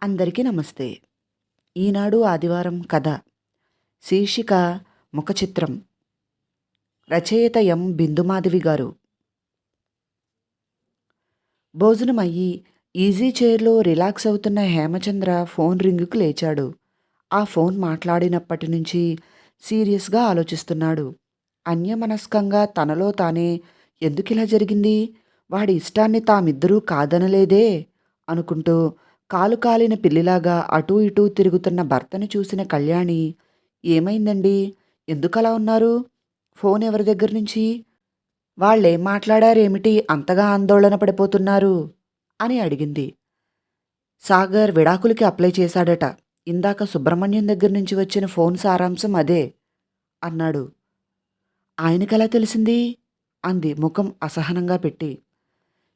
అందరికీ నమస్తే. ఈనాడు ఆదివారం కథ శీర్షిక ముఖచిత్రం. రచయిత ఎం బిందుమాధవి గారు. భోజనమయ్యి ఈజీ చైర్లో రిలాక్స్ అవుతున్న హేమచంద్ర ఫోన్ రింగుకు లేచాడు. ఆ ఫోన్ మాట్లాడినప్పటి నుంచి సీరియస్గా ఆలోచిస్తున్నాడు. అన్యమనస్కంగా తనలో తానే ఎందుకిలా జరిగింది, వాడి ఇష్టాన్ని తామిద్దరూ కాదనలేదే అనుకుంటూ కాలు కాలిన పిల్లిలాగా అటూ ఇటూ తిరుగుతున్న భర్తను చూసిన కళ్యాణి, ఏమైందండి, ఎందుకలా ఉన్నారు, ఫోన్ ఎవరి దగ్గర నుంచి, వాళ్ళేం మాట్లాడారేమిటి అంతగా ఆందోళన పడిపోతున్నారు అని అడిగింది. సాగర్ విడాకులకి అప్లై చేశాడట. ఇందాక సుబ్రహ్మణ్యం దగ్గర నుంచి వచ్చిన ఫోన్ సారాంశం అదే అన్నాడు. ఆయనకెలా తెలిసింది అంది ముఖం అసహనంగా పెట్టి.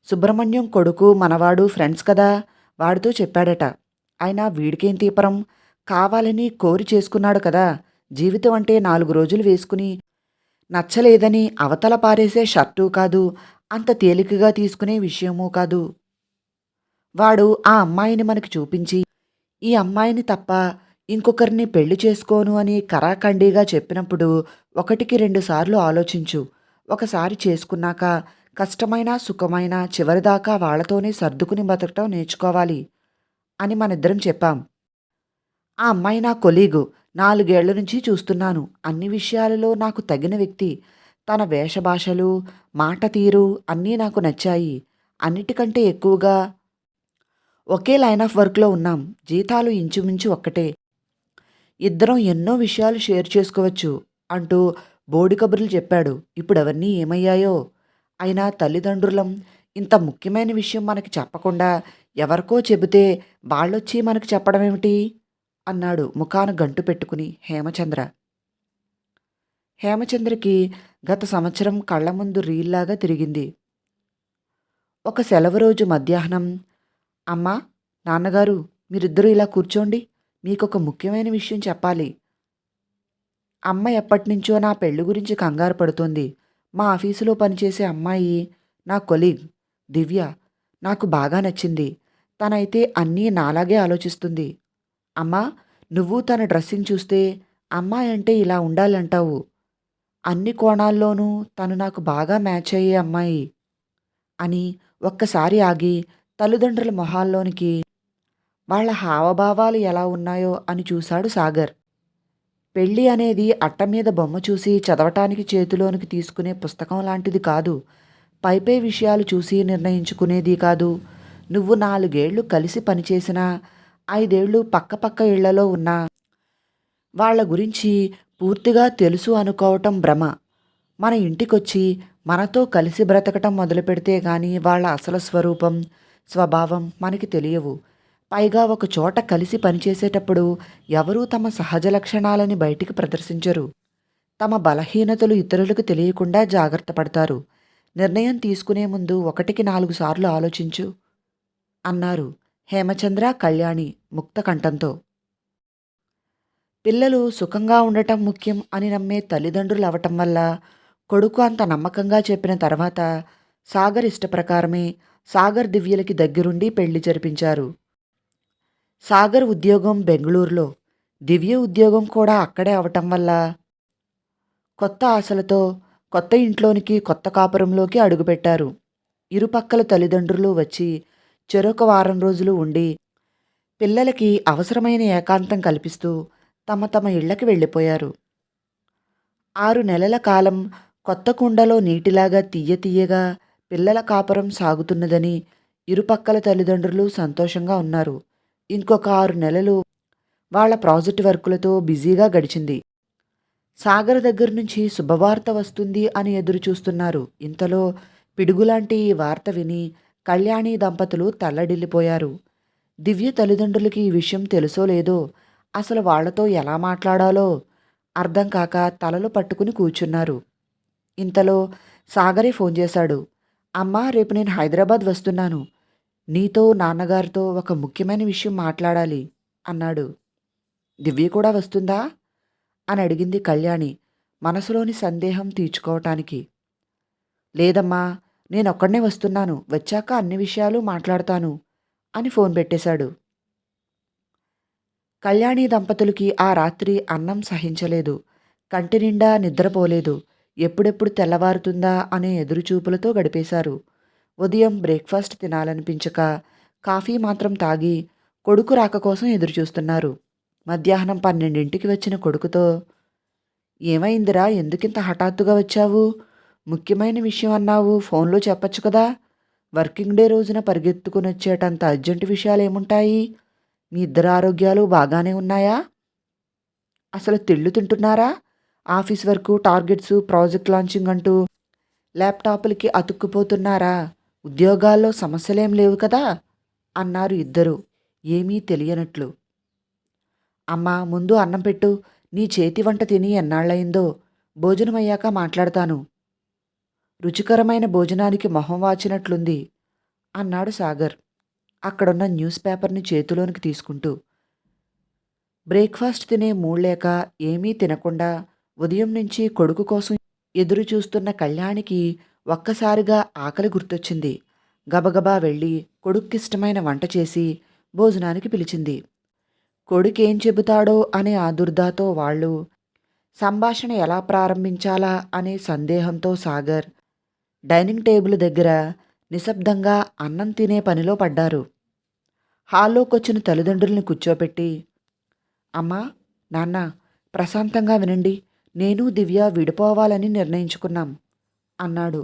సుబ్రహ్మణ్యం కొడుకు మనవాడు ఫ్రెండ్స్ కదా, వాడితో చెప్పాడట. అయినా వీడికేం తీపరం, కావాలని కోరి చేసుకున్నాడు కదా. జీవితం అంటే 4 రోజులు వేసుకుని నచ్చలేదని అవతల పారేసే షర్టూ కాదు, అంత తేలికగా తీసుకునే విషయమూ కాదు. వాడు ఆ అమ్మాయిని మనకి చూపించి, ఈ అమ్మాయిని తప్ప ఇంకొకరిని పెళ్లి చేసుకోను అని కరాఖండిగా చెప్పినప్పుడు 1-2 సార్లు ఆలోచించు. ఒకసారి చేసుకున్నాక కష్టమైనా సుఖమైనా చివరిదాకా వాళ్ళతోనే సర్దుకుని బతకటం నేర్చుకోవాలి అని మనిద్దరం చెప్పాం. ఆ అమ్మాయి నా కొలీగు. 4 ఏళ్ల నుంచి చూస్తున్నాను. అన్ని విషయాలలో నాకు తగిన వ్యక్తి. తన వేషభాషలు, మాట తీరు అన్నీ నాకు నచ్చాయి. అన్నిటికంటే ఎక్కువగా ఒకే లైన్ ఆఫ్ వర్క్లో ఉన్నాం. జీతాలు ఇంచుమించు ఒక్కటే. ఇద్దరం ఎన్నో విషయాలు షేర్ చేసుకోవచ్చు అంటూ బోడి కబుర్లు చెప్పాడు. ఇప్పుడవన్నీ ఏమయ్యాయో. అయినా తల్లిదండ్రులం ఇంత ముఖ్యమైన విషయం మనకి చెప్పకుండా ఎవరికో చెబితే వాళ్ళొచ్చి మనకి చెప్పడమేమిటి అన్నాడు ముఖాన గంటు పెట్టుకుని హేమచంద్ర. హేమచంద్రకి గత సంవత్సరం కళ్ళ ముందు రీల్లాగా తిరిగింది. ఒక సెలవు రోజు మధ్యాహ్నం, అమ్మా, నాన్నగారు, మీరిద్దరూ ఇలా కూర్చోండి, మీకొక ముఖ్యమైన విషయం చెప్పాలి. అమ్మ ఎప్పటినుంచో నా పెళ్లి గురించి కంగారు పడుతోంది. మా ఆఫీసులో పనిచేసే అమ్మాయి నా కొలీగ్ దివ్య నాకు బాగా నచ్చింది. తనైతే అన్నీ నాలాగే ఆలోచిస్తుంది. అమ్మా, నువ్వు తన డ్రెస్సింగ్ చూస్తే అమ్మాయి అంటే ఇలా ఉండాలంటావు. అన్ని కోణాల్లోనూ తను నాకు బాగా మ్యాచ్ అయ్యే అమ్మాయి అని ఒక్కసారి ఆగి తల్లిదండ్రుల మొహాల్లోనికి, వాళ్ళ హావభావాలు ఎలా ఉన్నాయో అని చూశాడు సాగర్. పెళ్ళి అనేది అట్ట మీద బొమ్మ చూసి చదవటానికి చేతిలోనికి తీసుకునే పుస్తకం లాంటిది కాదు. పైపై విషయాలు చూసి నిర్ణయించుకునేది కాదు. నువ్వు 4 ఏళ్లు కలిసి పనిచేసినా, 5 ఏళ్లు పక్క పక్క ఇళ్లలో ఉన్నా వాళ్ళ గురించి పూర్తిగా తెలుసు అనుకోవటం భ్రమ. మన ఇంటికొచ్చి మనతో కలిసి బ్రతకటం మొదలుపెడితే గాని వాళ్ళ అసలు స్వరూపం, స్వభావం మనకి తెలియవు. పైగా ఒక చోట కలిసి పనిచేసేటప్పుడు ఎవరూ తమ సహజ లక్షణాలని బయటికి ప్రదర్శించరు. తమ బలహీనతలు ఇతరులకు తెలియకుండా జాగ్రత్త పడతారు. నిర్ణయం తీసుకునే ముందు 1-4 సార్లు ఆలోచించు అన్నారు హేమచంద్ర, కళ్యాణి ముక్త కంఠంతో. పిల్లలు సుఖంగా ఉండటం ముఖ్యం అని నమ్మే తల్లిదండ్రులు అవటం వల్ల కొడుకు అంత నమ్మకంగా చెప్పిన తర్వాత సాగర్ ఇష్టప్రకారమే సాగర్ దివ్యలకి దగ్గరుండి పెళ్లి జరిపించారు. సాగర్ ఉద్యోగం బెంగళూరులో, దివ్య ఉద్యోగం కూడా అక్కడే అవటం వల్ల కొత్త ఆశలతో కొత్త ఇంట్లోనికి, కొత్త కాపురంలోకి అడుగుపెట్టారు. ఇరుపక్కల తల్లిదండ్రులు వచ్చి చెరొక వారం రోజులు ఉండి పిల్లలకి అవసరమైన ఏకాంతం కల్పిస్తూ తమ తమ ఇళ్లకి వెళ్ళిపోయారు. 6 నెలల కాలం కొత్త కుండలో నీటిలాగా తియ్య తియ్యగా పిల్లల కాపురం సాగుతున్నదని ఇరుపక్కల తల్లిదండ్రులు సంతోషంగా ఉన్నారు. ఇంకొక 6 నెలలు వాళ్ళ ప్రాజెక్టు వర్కులతో బిజీగా గడిచింది. సాగర్ దగ్గర నుంచి శుభవార్త వస్తుంది అని ఎదురు చూస్తున్నారు. ఇంతలో పిడుగులాంటి ఈ వార్త విని కళ్యాణి దంపతులు తల్లడిల్లిపోయారు. దివ్య తల్లిదండ్రులకి ఈ విషయం తెలుసో లేదో, అసలు వాళ్లతో ఎలా మాట్లాడాలో అర్థం కాక తలలు పట్టుకుని కూర్చున్నారు. ఇంతలో సాగరే ఫోన్ చేశాడు. అమ్మా, రేపు నేను హైదరాబాద్ వస్తున్నాను. నీతో నాన్నగారితో ఒక ముఖ్యమైన విషయం మాట్లాడాలి అన్నాడు. దివ్య కూడా వస్తుందా అని అడిగింది కళ్యాణి మనసులోని సందేహం తీర్చుకోవటానికి. లేదమ్మా, నేనొక్కడనే వస్తున్నాను. వచ్చాక అన్ని విషయాలు మాట్లాడతాను అని ఫోన్ పెట్టేశాడు. కళ్యాణి దంపతులకి ఆ రాత్రి అన్నం సహించలేదు. కంటి నిండా నిద్రపోలేదు. ఎప్పుడెప్పుడు తెల్లవారుతుందా అనే ఎదురుచూపులతో గడిపేశారు. ఉదయం బ్రేక్‌ఫాస్ట్ తినాలనిపించక కాఫీ మాత్రం తాగి కొడుకు రాక కోసం ఎదురుచూస్తున్నారు. మధ్యాహ్నం 12కి వచ్చిన కొడుకుతో, "ఏమైందిరా? ఎందుకింత హఠాత్తుగా వచ్చావు? ముఖ్యమైన విషయం అన్నావు. ఫోన్‌లో చెప్పొచ్చు కదా! వర్కింగ్ డే రోజున పరిగెత్తుకొనొచ్చేటంత అర్జెంట్ విషయాలేముంటాయి? మీ ఇద్దరి ఆరోగ్యాలు బాగానే ఉన్నాయా? అసలు తిళ్ళు తింటున్నారా? ఆఫీస్ వర్కు, టార్గెట్సు, ప్రాజెక్ట్ లాంచింగ్ అంటూ ల్యాప్‌టాపులకి అతుక్కుపోతున్నారా? ఉద్యోగాల్లో సమస్యలేం లేవు కదా?" అన్నారు ఇద్దరూ ఏమీ తెలియనట్లు. "అమ్మా ముందు అన్నం పెట్టు. నీ చేతి వంట తిని ఎన్నాళ్ళయిందో. భోజనమయ్యాక మాట్లాడతాను. రుచికరమైన భోజనానికి మొహం వాచినట్లుంది" అన్నాడు సాగర్ అక్కడున్న న్యూస్ పేపర్‌ని చేతిలోనికి తీసుకుంటూ. బ్రేక్‌ఫాస్ట్ తినే మూడ్ లేక ఏమీ తినకుండా ఉదయం నుంచి కొడుకు కోసం ఎదురు చూస్తున్న కళ్యాణికి ఒక్కసారిగా ఆకలి గుర్తొచ్చింది. గబగబా వెళ్ళి కొడుక్కిష్టమైన వంట చేసి భోజనానికి పిలిచింది. కొడుకేం చెబుతాడో అనే ఆదుర్దాతో వాళ్ళు సంభాషణ ఎలా ప్రారంభించాలా అనే సందేహంతో సాగర్ డైనింగ్ టేబుల్ దగ్గర నిశ్శబ్దంగా అన్నం తినే పనిలో పడ్డారు. హాల్లోకొచ్చిన తల్లిదండ్రుల్ని కూర్చోపెట్టి, "అమ్మా, నాన్న, ప్రశాంతంగా వినండి. నేను, దివ్య విడిపోవాలని నిర్ణయించుకున్నాం" అన్నాడు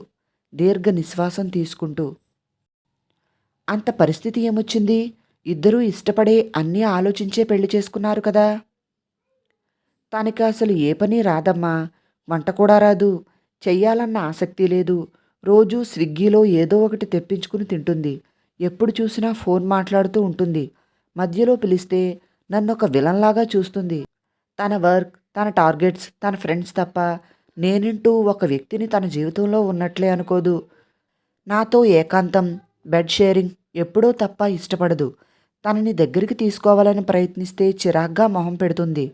దీర్ఘ నిశ్వాసం తీసుకుంటూ. "అంత పరిస్థితి ఏమొచ్చింది? ఇద్దరూ ఇష్టపడే అన్నీ ఆలోచించే పెళ్లి చేసుకున్నారు కదా!" "తనకి అసలు ఏ పని రాదమ్మా. వంట కూడా రాదు. చెయ్యాలన్న ఆసక్తి లేదు. రోజూ స్విగ్గీలో ఏదో ఒకటి తెప్పించుకుని తింటుంది. ఎప్పుడు చూసినా ఫోన్ మాట్లాడుతూ ఉంటుంది. మధ్యలో పిలిస్తే నన్నొక విలన్‌లాగా చూస్తుంది. తన వర్క్, తన టార్గెట్స్, తన ఫ్రెండ్స్ తప్ప నేనంటూ ఒక వ్యక్తిని తన జీవితంలో ఉన్నట్లే అనుకోదు. నాతో ఏకాంతం, బెడ్ షేరింగ్ ఎప్పుడూ తప్ప ఇష్టపడదు. తనని దగ్గరికి తీసుకోవాలని ప్రయత్నిస్తే చిరాగ్గా మొహం పెడుతుంది.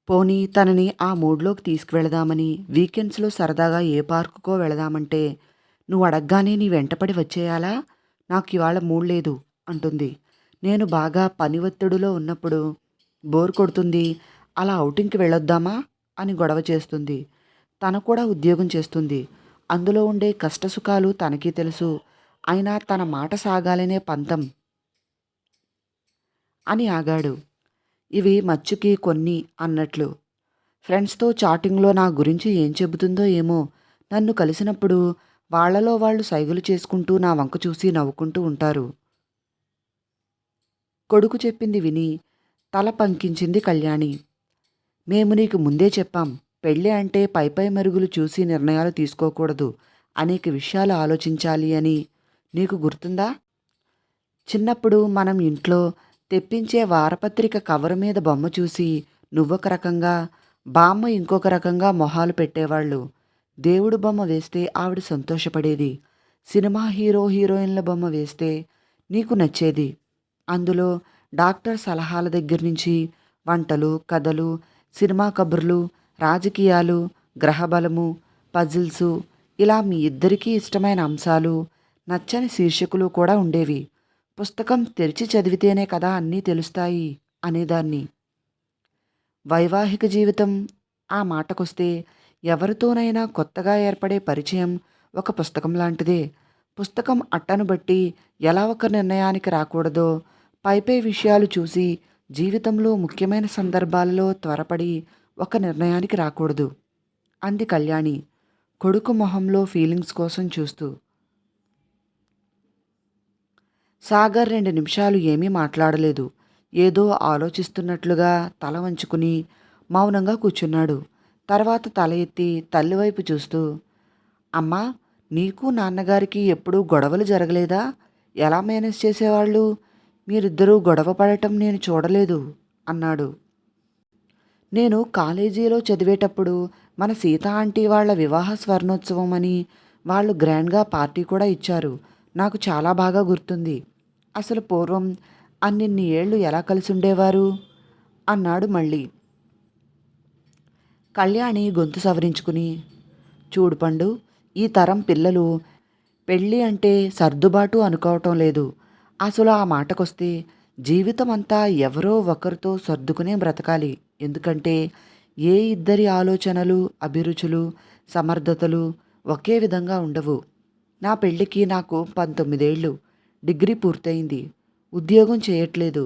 పోనీ తనని ఆ మూడ్‌లోకి తీసుకువెళదామని వీకెండ్స్‌లో సరదాగా ఏ పార్కుకో వెళదామంటే, నువ్వు అడగ్గానే నీ వెంటపడి వచ్చేయాలా? నాకివాళ మూడ్ లేదు" అంటుంది. "నేను బాగా పని ఒత్తిడిలో ఉన్నప్పుడు బోర్ కొడుతుంది. అలా ఔటింగ్‌కి వెళ్ళొద్దామా?" అని గొడవ చేస్తుంది. తను కూడా ఉద్యోగం చేస్తుంది. అందులో ఉండే కష్టసుఖాలు తనకి తెలుసు. అయినా తన మాట సాగాలనే పంతం అని ఆగాడు. ఇవి మచ్చుకి కొన్ని అన్నట్లు. ఫ్రెండ్స్‌తో చాటింగ్‌లో నా గురించి ఏం చెబుతుందో ఏమో. నన్ను కలిసినప్పుడు వాళ్ళలో వాళ్ళు సైగలు చేసుకుంటూ నా వంక చూసి నవ్వుకుంటూ ఉంటారు. కొడుకు చెప్పింది విని తల పంకించింది కళ్యాణి. "మేము నీకు ముందే చెప్పాం. పెళ్ళి అంటే పైపై మరుగులు చూసి నిర్ణయాలు తీసుకోకూడదు. అనేక విషయాలు ఆలోచించాలి అని. నీకు గుర్తుందా? చిన్నప్పుడు మనం ఇంట్లో తెప్పించే వారపత్రిక కవరు మీద బొమ్మ చూసి నువ్వొక రకంగా, బామ్మ ఇంకొక రకంగా మొహాలు పెట్టేవాళ్ళు. దేవుడు బొమ్మ వేస్తే ఆవిడ సంతోషపడేది. సినిమా హీరో హీరోయిన్ల బొమ్మ వేస్తే నీకు నచ్చేది. అందులో డాక్టర్ సలహాల దగ్గర నుంచి వంటలు, కథలు, సినిమా కబుర్లు, రాజకీయాలు, గ్రహబలము, పజిల్సు ఇలా మీ ఇద్దరికీ ఇష్టమైన అంశాలు, నచ్చని శీర్షికలు కూడా ఉండేవి. పుస్తకం తెరిచి చదివితేనే కదా అన్నీ తెలుస్తాయి" అనేదాన్ని. వైవాహిక జీవితం ఆ మాటకొస్తే ఎవరితోనైనా కొత్తగా ఏర్పడే పరిచయం ఒక పుస్తకం లాంటిదే. పుస్తకం అట్టను బట్టి ఎలా ఒక నిర్ణయానికి రాకూడదో, పైపై విషయాలు చూసి జీవితంలో ముఖ్యమైన సందర్భాలలో త్వరపడి ఒక నిర్ణయానికి రాకూడదు అంది కళ్యాణి కొడుకు మొహంలో ఫీలింగ్స్ కోసం చూస్తూ. సాగర్ 2 నిమిషాలు ఏమీ మాట్లాడలేదు. ఏదో ఆలోచిస్తున్నట్లుగా తల వంచుకుని మౌనంగా కూర్చున్నాడు. తర్వాత తల ఎత్తి తల్లివైపు చూస్తూ, "అమ్మా, నీకు నాన్నగారికి ఎప్పుడూ గొడవలు జరగలేదా? ఎలా మేనేజ్ చేసేవాళ్ళు? మీరిద్దరూ గొడవ పడటం నేను చూడలేదు" అన్నాడు. "నేను కాలేజీలో చదివేటప్పుడు మన సీత ఆంటీ వాళ్ళ వివాహ స్వర్ణోత్సవం అని వాళ్ళు గ్రాండ్‌గా పార్టీ కూడా ఇచ్చారు. నాకు చాలా బాగా గుర్తుంది. అసలు పూర్వం అన్నిన్ని ఏళ్ళు ఎలా కలిసుండేవారు" అన్నాడు మళ్ళీ. కళ్యాణి గొంతు సవరించుకుని, "చూడు పండు, ఈ తరం పిల్లలు పెళ్ళి అంటే సర్దుబాటు అనుకోవటం లేదు. అసలు ఆ మాటకొస్తే జీవితమంతా ఎవరో ఒకరితో సర్దుకునే బ్రతకాలి. ఎందుకంటే ఏ ఇద్దరి ఆలోచనలు, అభిరుచులు, సమర్థతలు ఒకే విధంగా ఉండవు. నా పెళ్ళికి నాకు 19 ఏళ్ళు. డిగ్రీ పూర్తయింది. ఉద్యోగం చేయట్లేదు.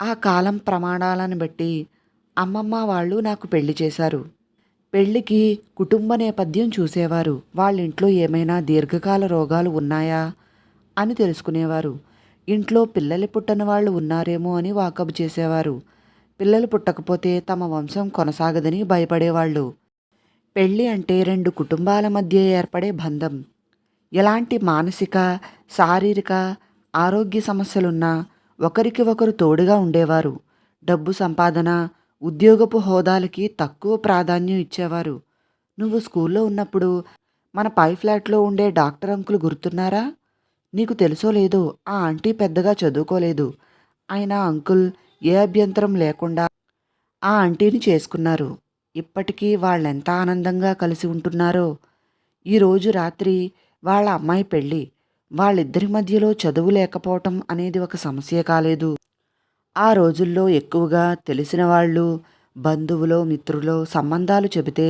ఆ కాలం ప్రమాణాలను బట్టి అమ్మమ్మ వాళ్ళు నాకు పెళ్లి చేశారు. పెళ్ళికి కుటుంబ నేపథ్యం చూసేవారు. వాళ్ళింట్లో ఏమైనా దీర్ఘకాల రోగాలు ఉన్నాయా అని తెలుసుకునేవారు. ఇంట్లో పిల్లలు పుట్టని వాళ్ళు ఉన్నారేమో అని వాకబు చేసేవారు. పిల్లలు పుట్టకపోతే తమ వంశం కొనసాగదని భయపడేవాళ్ళు. పెళ్ళి అంటే 2 కుటుంబాల మధ్య ఏర్పడే బంధం. ఎలాంటి మానసిక, శారీరక, ఆరోగ్య సమస్యలున్నా ఒకరికి ఒకరు తోడుగా ఉండేవారు. డబ్బు సంపాదన, ఉద్యోగపు హోదాలకి తక్కువ ప్రాధాన్యం ఇచ్చేవారు. నువ్వు స్కూల్లో ఉన్నప్పుడు మన పై ఫ్లాట్లో ఉండే డాక్టర్ అంకుల్ గుర్తున్నారా? నీకు తెలుసో లేదో ఆ ఆంటీ పెద్దగా చదువుకోలేదు. అయినా అంకుల్ ఏ అభ్యంతరం లేకుండా ఆ ఆంటీని చేసుకున్నారు. ఇప్పటికీ వాళ్ళెంత ఆనందంగా కలిసి ఉంటున్నారో. ఈరోజు రాత్రి వాళ్ళ అమ్మాయి పెళ్ళి. వాళ్ళిద్దరి మధ్యలో చదువు లేకపోవటం అనేది ఒక సమస్య కాలేదు. ఆ రోజుల్లో ఎక్కువగా తెలిసిన వాళ్ళు, బంధువులో, మిత్రులో సంబంధాలు చెబితే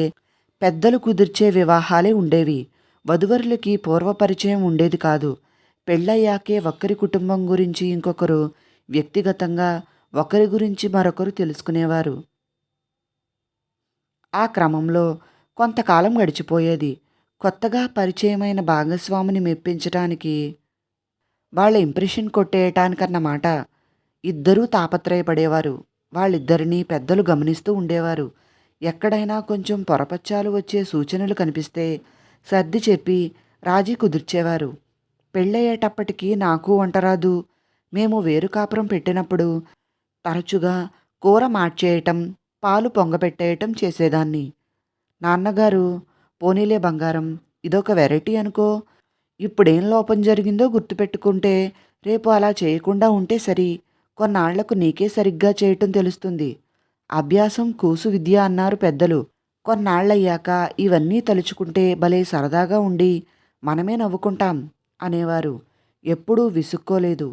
పెద్దలు కుదిర్చే వివాహాలే ఉండేవి. వధువరులకి పూర్వపరిచయం ఉండేది కాదు. పెళ్ళయ్యాకే ఒకరి కుటుంబం గురించి ఇంకొకరు వ్యక్తిగతంగా, ఒకరి గురించి మరొకరు తెలుసుకునేవారు. ఆ క్రమంలో కొంతకాలం గడిచిపోయేది. కొత్తగా పరిచయమైన భాగస్వామిని మెప్పించటానికి, వాళ్ళ ఇంప్రెషన్ కొట్టేయటానికన్నమాట. ఇద్దరూ తాపత్రయపడేవారు. వాళ్ళిద్దరినీ పెద్దలు గమనిస్తూ ఉండేవారు. ఎక్కడైనా కొంచెం పొరపచ్చాలు వచ్చే సూచనలు కనిపిస్తే సర్ది చెప్పి రాజీ కుదిర్చేవారు. పెళ్ళయ్యేటప్పటికి నాకు వంటరాదు. మేము వేరు కాపురం పెట్టినప్పుడు తరచుగా కూర మార్చేయటం, పాలు పొంగపెట్టేయటం చేసేదాన్ని. నాన్నగారు, పోనీలే బంగారం, ఇదొక వెరైటీ అనుకో. ఇప్పుడేం లోపం జరిగిందో గుర్తుపెట్టుకుంటే రేపు అలా చేయకుండా ఉంటే సరి. కొన్నాళ్లకు నీకే సరిగ్గా చేయటం తెలుస్తుంది. అభ్యాసం కూసు విద్య అన్నారు పెద్దలు. కొన్నాళ్లయ్యాక ఇవన్నీ తలుచుకుంటే భలే సరదాగా ఉండి మనమే నవ్వుకుంటాం అనేవారు. ఎప్పుడూ విసుక్కోలేదు.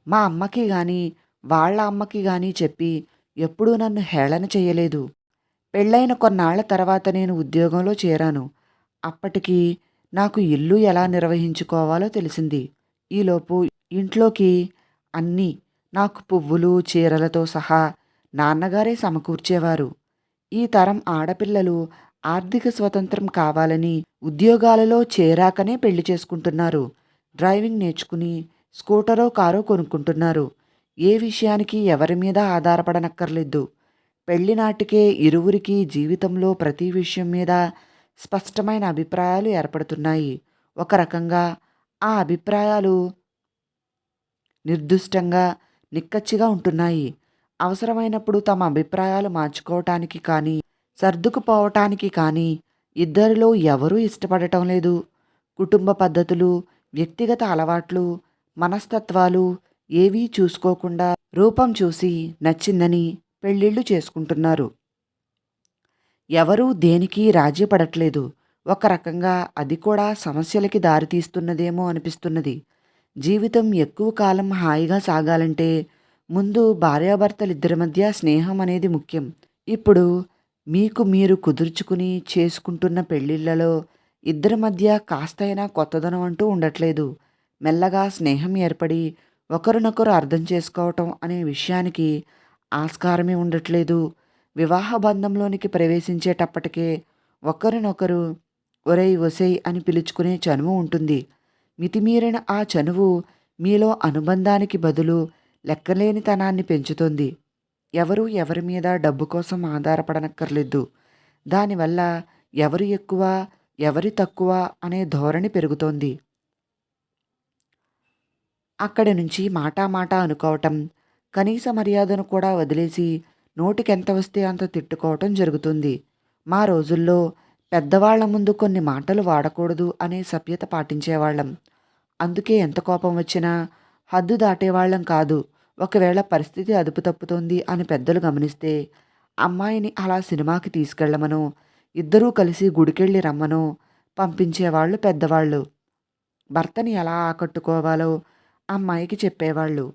మా అమ్మకి గాని, వాళ్ళ అమ్మకి గాని చెప్పి ఎప్పుడూ నన్ను హేళన చెయ్యలేదు. పెళ్ళైన కొన్నాళ్ల తర్వాత నేను ఉద్యోగంలో చేరాను. అప్పటికి నాకు ఇల్లు ఎలా నిర్వహించుకోవాలో తెలిసింది. ఈలోపు ఇంట్లోకి అన్నీ, నాకు పువ్వులు, చీరలతో సహా నాన్నగారే సమకూర్చేవారు. ఈ తరం ఆడపిల్లలు ఆర్థిక స్వతంత్రం కావాలని ఉద్యోగాలలో చేరాకనే పెళ్లి చేసుకుంటున్నారు. డ్రైవింగ్ నేర్చుకుని స్కూటరో కారో కొనుక్కుంటున్నారు. ఏ విషయానికి ఎవరి మీద ఆధారపడనక్కర్లేదు. పెళ్లి నాటికే ఇరువురికి జీవితంలో ప్రతి విషయం మీద స్పష్టమైన అభిప్రాయాలు ఏర్పడుతున్నాయి. ఒక రకంగా ఆ అభిప్రాయాలు నిర్దుష్టంగా, నిక్కచ్చిగా ఉంటున్నాయి. అవసరమైనప్పుడు తమ అభిప్రాయాలు మార్చుకోవటానికి కానీ, సర్దుకుపోవటానికి కానీ ఇద్దరిలో ఎవరూ ఇష్టపడటం లేదు. కుటుంబ పద్ధతులు, వ్యక్తిగత అలవాట్లు, మనస్తత్వాలు ఏవీ చూసుకోకుండా రూపం చూసి నచ్చిందని పెళ్ళిళ్ళు చేసుకుంటున్నారు. ఎవరూ దేనికి రాజీ పడట్లేదు. ఒక రకంగా అది కూడా సమస్యలకి దారితీస్తున్నదేమో అనిపిస్తున్నది. జీవితం ఎక్కువ కాలం హాయిగా సాగాలంటే ముందు భార్యాభర్తలిద్దరి మధ్య స్నేహం అనేది ముఖ్యం. ఇప్పుడు మీకు మీరు కుదుర్చుకుని చేసుకుంటున్న పెళ్ళిళ్ళలో ఇద్దరి మధ్య కాస్తైనా కొత్తదనం అంటూ ఉండట్లేదు. మెల్లగా స్నేహం ఏర్పడి ఒకరినొకరు అర్థం చేసుకోవటం అనే విషయానికి ఆస్కారమే ఉండట్లేదు. వివాహ బంధంలోనికి ప్రవేశించేటప్పటికే ఒకరినొకరు ఒరేయ్ ఒసేయ్ అని పిలుచుకునే చనువు ఉంటుంది. మితిమీరిన ఆ చనువు మీలో అనుబంధానికి బదులు లెక్కలేనితనాన్ని పెంచుతుంది. ఎవరు ఎవరి మీద డబ్బు కోసం ఆధారపడనక్కర్లేదు. దానివల్ల ఎవరు ఎక్కువ, ఎవరి తక్కువ అనే ధోరణి పెరుగుతోంది. అక్కడి నుంచి మాటా మాట అనుకోవటం, కనీస మర్యాదను కూడా వదిలేసి నోటికెంత వస్తే అంత తిట్టుకోవటం జరుగుతుంది. మా రోజుల్లో పెద్దవాళ్ల ముందు కొన్ని మాటలు వాడకూడదు అనే సభ్యత పాటించేవాళ్ళం. అందుకే ఎంత కోపం వచ్చినా హద్దు దాటేవాళ్ళం కాదు. ఒకవేళ పరిస్థితి అదుపు తప్పుతోంది అని పెద్దలు గమనిస్తే అమ్మాయిని అలా సినిమాకి తీసుకెళ్లమనో, ఇద్దరూ కలిసి గుడికెళ్ళి రమ్మనో పంపించేవాళ్ళు పెద్దవాళ్ళు. భర్తని ఎలా ఆకట్టుకోవాలో అమ్మాయికి చెప్పేవాళ్ళు.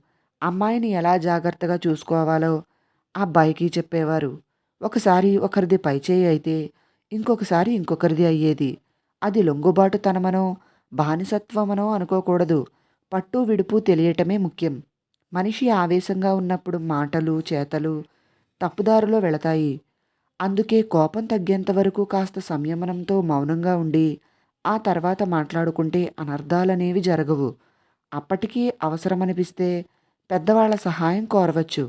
అమ్మాయిని ఎలా జాగ్రత్తగా చూసుకోవాలో అబ్బాయికి చెప్పేవారు. ఒకసారి ఒకరిది పైచేయి అయితే ఇంకొకసారి ఇంకొకరిది అయ్యేది. అది లొంగుబాటుతనమనో, బానిసత్వమనో అనుకోకూడదు. పట్టు విడుపు తెలియటమే ముఖ్యం. మనిషి ఆవేశంగా ఉన్నప్పుడు మాటలు, చేతలు తప్పుదారిలో వెళతాయి. అందుకే కోపం తగ్గేంత వరకు కాస్త సంయమనంతో మౌనంగా ఉండి, ఆ తర్వాత మాట్లాడుకుంటే అనర్థాలనేవి జరగవు. అప్పటికీ అవసరమనిపిస్తే పెద్దవాళ్ల సహాయం కోరవచ్చు.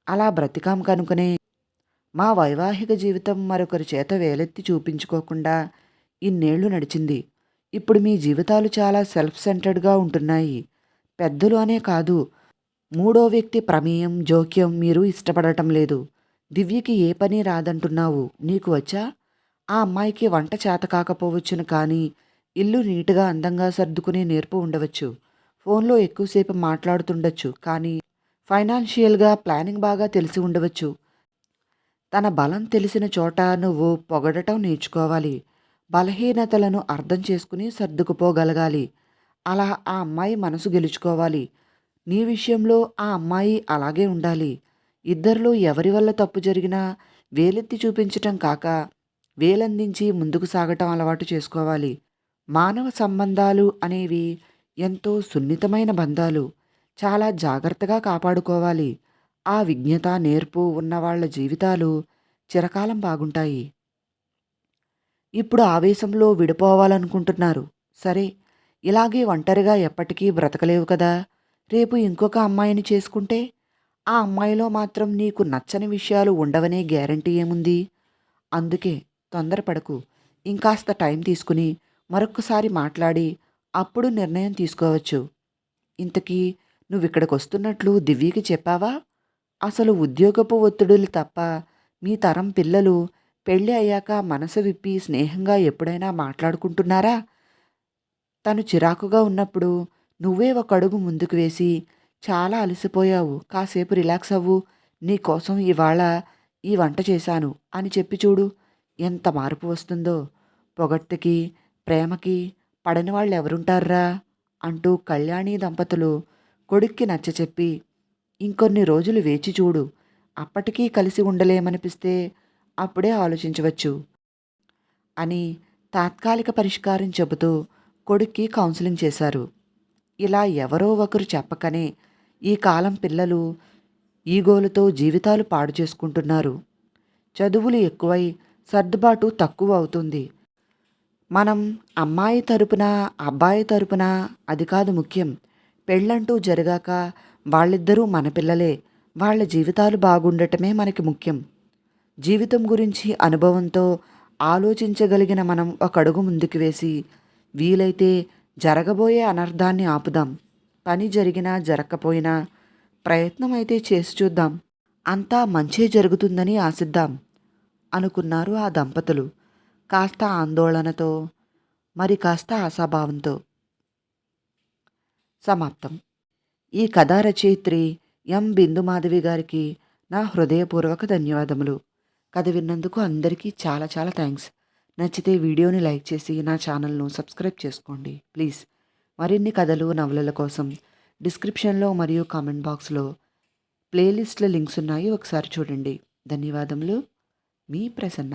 అలా బ్రతికాం కనుకనే మా వైవాహిక జీవితం మరొకరి చేత వేలెత్తి చూపించుకోకుండా ఇన్నేళ్లు నడిచింది. ఇప్పుడు మీ జీవితాలు చాలా సెల్ఫ్ సెంటర్డ్‌గా ఉంటున్నాయి. పెద్దలు అనే కాదు, మూడో వ్యక్తి ప్రమేయం, జోక్యం మీరు ఇష్టపడటం లేదు. దివ్యకి ఏ పని రాదంటున్నావు. నీకు వచ్చా? ఆ అమ్మాయికి వంట చేత కాకపోవచ్చును కానీ, ఇల్లు నీట్‌గా అందంగా సర్దుకునే నేర్పు ఉండవచ్చు. ఫోన్‌లో ఎక్కువసేపు మాట్లాడుతుండొచ్చు కానీ, ఫైనాన్షియల్‌గా ప్లానింగ్ బాగా తెలిసి ఉండవచ్చు. తన బలం తెలిసిన చోట నువ్వు పొగడటం నేర్చుకోవాలి. బలహీనతలను అర్థం చేసుకుని సర్దుకుపోగలగాలి. అలా ఆ అమ్మాయి మనసు గెలుచుకోవాలి. నీ విషయంలో ఆ అమ్మాయి అలాగే ఉండాలి. ఇద్దరిలో ఎవరి వల్ల తప్పు జరిగినా వేలెత్తి చూపించటం కాక, వేలందించి ముందుకు సాగటం అలవాటు చేసుకోవాలి. మానవ సంబంధాలు అనేవి ఎంతో సున్నితమైన బంధాలు. చాలా జాగ్రత్తగా కాపాడుకోవాలి. ఆ విజ్ఞత, నేర్పు ఉన్నవాళ్ల జీవితాలు చిరకాలం బాగుంటాయి. ఇప్పుడు ఆవేశంలో విడిపోవాలనుకుంటున్నారు. సరే, ఇలాగే ఒంటరిగా ఎప్పటికీ బ్రతకలేవు కదా! రేపు ఇంకొక అమ్మాయిని చేసుకుంటే, ఆ అమ్మాయిలో మాత్రం నీకు నచ్చని విషయాలు ఉండవనే గ్యారంటీ ఏముంది? అందుకే తొందరపడకు. ఇంకాస్త టైం తీసుకుని మరొక్కసారి మాట్లాడి అప్పుడు నిర్ణయం తీసుకోవచ్చు. ఇంతకీ నువ్విక్కడికొస్తున్నట్లు దివ్యకి చెప్పావా? అసలు ఉద్యోగపు ఒత్తిడులు తప్ప మీ తరం పిల్లలు పెళ్ళి అయ్యాక మనసు విప్పి స్నేహంగా ఎప్పుడైనా మాట్లాడుకుంటున్నారా? తను చిరాకుగా ఉన్నప్పుడు నువ్వే ఒక అడుగు ముందుకు వేసి, చాలా అలసిపోయావు, కాసేపు రిలాక్స్ అవ్వు, నీకోసం ఇవాళ ఈ వంట చేశాను అని చెప్పి చూడు, ఎంత మార్పు వస్తుందో. పొగడ్తకి, ప్రేమకి పడని వాళ్ళు ఎవరుంటారా అంటూ కళ్యాణి దంపతులు కొడుక్కి నచ్చచెప్పి, ఇంకొన్ని రోజులు వేచి చూడు, అప్పటికీ కలిసి ఉండలేమనిపిస్తే అప్పుడే ఆలోచించవచ్చు అని తాత్కాలిక పరిష్కారం చెబుతూ కొడుక్కి కౌన్సిలింగ్ చేశారు. ఇలా ఎవరో ఒకరు చెప్పకనే ఈ కాలం పిల్లలు ఈగోలతో జీవితాలు పాడు చేసుకుంటున్నారు. చదువులు ఎక్కువై సర్దుబాటు తక్కువ అవుతుంది. మనం అమ్మాయి తరపున, అబ్బాయి తరపున అది కాదు ముఖ్యం. పెళ్ళంటూ జరిగాక వాళ్ళిద్దరూ మన పిల్లలే. వాళ్ళ జీవితాలు బాగుండటమే మనకి ముఖ్యం. జీవితం గురించి అనుభవంతో ఆలోచించగలిగిన మనం ఒక అడుగు ముందుకు వేసి, వీలైతే జరగబోయే అనర్థాన్ని ఆపుదాం. పని జరిగినా జరగకపోయినా ప్రయత్నం అయితే చేసి చూద్దాం. అంతా మంచే జరుగుతుందని ఆశిద్దాం అనుకున్నారు ఆ దంపతులు. కాస్త ఆందోళనతో, మరి కాస్త ఆశాభావంతో. సమాప్తం. ఈ కథా రచయిత్రి ఎం. బిందుమాధవి గారికి నా హృదయపూర్వక ధన్యవాదములు. కథ విన్నందుకు అందరికీ చాలా చాలా థ్యాంక్స్. నచ్చితే వీడియోని లైక్ చేసి నా ఛానల్ను సబ్స్క్రైబ్ చేసుకోండి ప్లీజ్. మరిన్ని కథలు, నవలల కోసం డిస్క్రిప్షన్లో మరియు కామెంట్ బాక్స్లో ప్లేలిస్ట్ల లింక్స్ ఉన్నాయి, ఒకసారి చూడండి. ధన్యవాదములు. మీ ప్రసన్న.